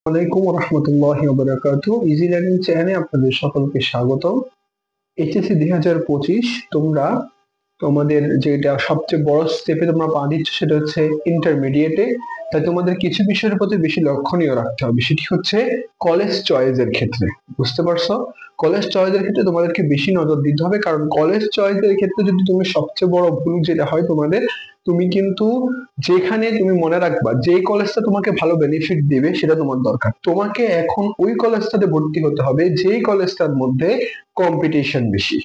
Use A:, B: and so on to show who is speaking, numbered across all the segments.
A: আলাইকুম রহমতুল্লাহি ওয়া বারাকাতুহু। ইজি লার্নিং চ্যানেলে আপনাদের সকলকে স্বাগতম। এইচএসসি 2025 তোমরা তোমাদের যেটা সবচেয়ে বড় স্টেপে তোমরা পা দিচ্ছ সেটা হচ্ছে ইন্টারমিডিয়েটে। তাই তোমাদের কিছু বিষয়ের প্রতি বেশি লক্ষণীয় রাখতে হবে, সেটি হচ্ছে কলেজ চয়েসের ক্ষেত্রে। বুঝতে পারছো? কলেজ চয়েসের ক্ষেত্রে তোমাদেরকে বেশি নজর দিতে হবে, কারণ কলেজ চয়েসের ক্ষেত্রে যদি তুমি সবচেয়ে বড় ভুল যেটা হয় তোমাদের, তুমি কিন্তু যেখানে তুমি মনে রাখবা যে কলেজটা তোমাকে ভালো বেনিফিট দিবে সেটা তোমার দরকার। তোমাকে এখন ওই কলেজটাতে ভর্তি হতে হবে যেই কলেজটার মধ্যে কম্পিটিশন বেশি,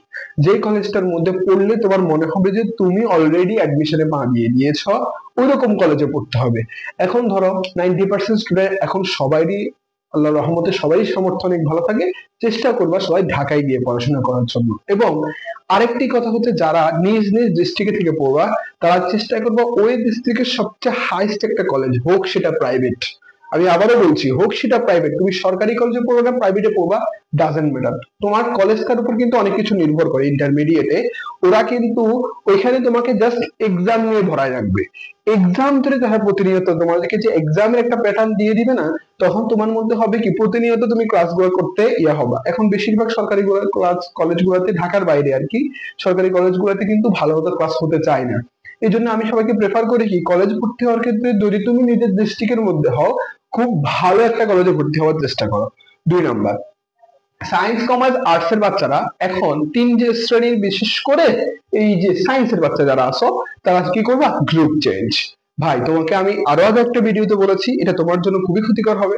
A: যে কলেজটার মধ্যে পড়লে তোমার মনে হবে যে তুমি অলরেডি অ্যাডমিশনে পা দিয়ে দিয়েছ, ওই রকম কলেজে পড়তে হবে। এখন ধরো 90% স্টুডেন্ট এখন সবারই আল্লাহর রহমতে সবাই সামর্থ্য অনেক ভালো থাকে, চেষ্টা করবা সবাই ঢাকায় গিয়ে পড়াশোনা করার জন্য। এবং আরেকটি কথা হচ্ছে, যারা নিজ নিজ ডিস্ট্রিক্ট থেকে পড়বা তারা চেষ্টা করবা ওই ডিস্ট্রিক্টের সবচেয়ে হাইস্ট একটা কলেজ, হোক সেটা প্রাইভেট। আমি আবারও বলছি, হোক সেটা প্রাইভেট, তুমি সরকারি কলেজে পড়বে না প্রাইভেটে পড়বা, ডাজেন্ট ম্যাটার। তোমার কলেজটার উপর কিন্তু অনেক কিছু নির্ভর করে। ইন্টারমিডিয়েটে ওরা কিন্তু ওইখানে তোমাকে জাস্ট এক্সাম নিয়ে ভরায় রাখবে। এক্সাম ধরে তারা প্রতিনিয়ত তোমাদেরকে যে এক্সামের একটা প্যাটার্ন দিয়ে দিবে না, তখন তোমার মধ্যে হবে কি প্রতিনিয়ত তুমি ক্লাসগুলো করতে হবা। এখন বেশিরভাগ সরকারি ক্লাস কলেজগুলোতে, ঢাকার বাইরে আর কি, সরকারি কলেজগুলোতে কিন্তু ভালো মতো ক্লাস হতে চায় না। এই জন্য আমি সবাইকে প্রেফার করি কি, কলেজ ভর্তি হওয়ার ক্ষেত্রে যদি তুমি নিজের ডিস্ট্রিক্টের মধ্যে হও, খুব ভালো একটা কলেজে ভর্তি হওয়ার চেষ্টা করো। 2 নাম্বার, সায়েন্স কমার্স আর্টস এর বাচ্চারা এখন তিন যে শ্রেণীর, বিশেষ করে এই যে সায়েন্সের বাচ্চা যারা আছো, তারা কি করবা, গ্রুপ চেঞ্জ। ভাই তোমাকে আমি আরো আগে একটা ভিডিওতে বলেছি, এটা তোমার জন্য খুবই ক্ষতিকর হবে।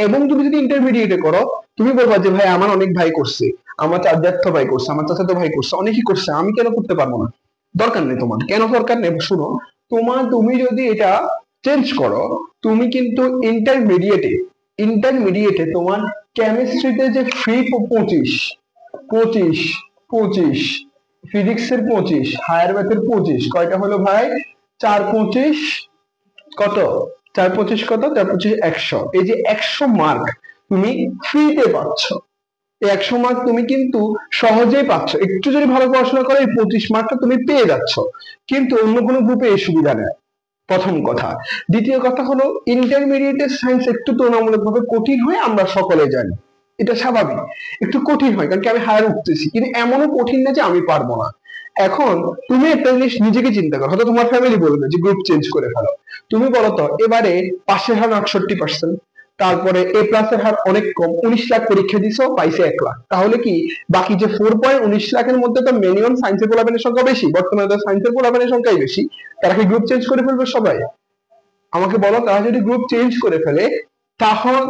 A: এবং তুমি যদি ইন্টারমিডিয়েটে করো, তুমি বলবা যে ভাই আমার অনেক ভাই করছে, আমার চাচাতো ভাই করছে, আমার চাচাতো ভাই করছে, অনেকেই করছে, আমি কেন করতে পারবো না? দরকার নেই তোমার, কেন দরকার নেই শুনো। তুমি যদি এটা চেঞ্জ করো, তুমি কিন্তু ইন্টারমিডিয়েটে তোমার কেমিস্ট্রিতে যে ফ্রি 25, 25, 25, ফিজিক্সের 25, হায়ার ম্যাথের 25, কয়টা হলো ভাই? 4 25 কত? 4 25 কত? 4 25 100। এই যে 100 মার্ক তুমি ফ্রিতে পাচ্ছ। এই 100 মার্ক তুমি কিন্তু সহজেই পাচ্ছ, একটু যদি ভালো পড়াশোনা করো এই 25 মার্কটা তুমি পেয়ে যাচ্ছ। কিন্তু অন্য কোনো গ্রুপে এই সুবিধা নেই, প্রথম কথা। দ্বিতীয় কথা হলো, ইন্টারমিডিয়েটের সায়েন্স একটু তুলনামূলকভাবে কঠিন হয়, আমরা সকলে জানি, এটা স্বাভাবিক। একটু কঠিন হয় কারণ কি আমি হায়ার উঠতেছি, কিন্তু এমনও কঠিন না যে আমি পারবো না। এখন তুমি একটা জিনিস নিজেকে চিন্তা করো, হয়তো তোমার ফ্যামিলি বলবে যে গ্রুপ চেঞ্জ করে ফেলো। তুমি বলো তো, এবারে পাশের হার 68%, তারপরে এ প্লাস এর হার অনেক কম, 19 লাখ পরীক্ষা দিছো পাইছে 1 লাখ, তাহলে কি বাকি যে 4.19 লাখের মধ্যে তো মিনিমাম সায়েন্সের পোলাপেনের সংখ্যা বেশি, বর্তমানে তো সায়েন্সের পোলাপেনের সংখ্যাই বেশি। তারা কি গ্রুপ চেঞ্জ করে ফেলবে সবাই? আমাকে বলো, তারা যদি গ্রুপ চেঞ্জ করে ফেলে তখন